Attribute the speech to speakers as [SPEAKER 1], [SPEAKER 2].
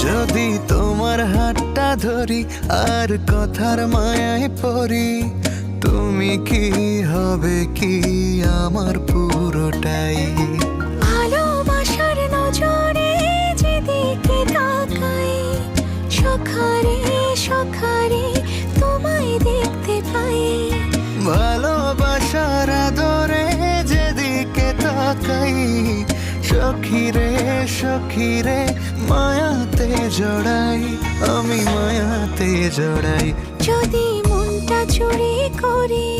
[SPEAKER 1] যদি তোমার হাতটা ধরি আর কথার মায়ায় পড়ি, তুমি কি হবে কি আমার পুরোটাই।
[SPEAKER 2] ভালোবাসার নজরে যেদিকে তাকাই, সখারে সখারে তোমায় দেখতে পাই।
[SPEAKER 1] ভালোবাসার আদরে যেদিকে তাকাই, সখিরে সখিরে মায়াতে জড়াই, আমি মায়াতে জড়াই।
[SPEAKER 2] যদি মনটা চুরি করি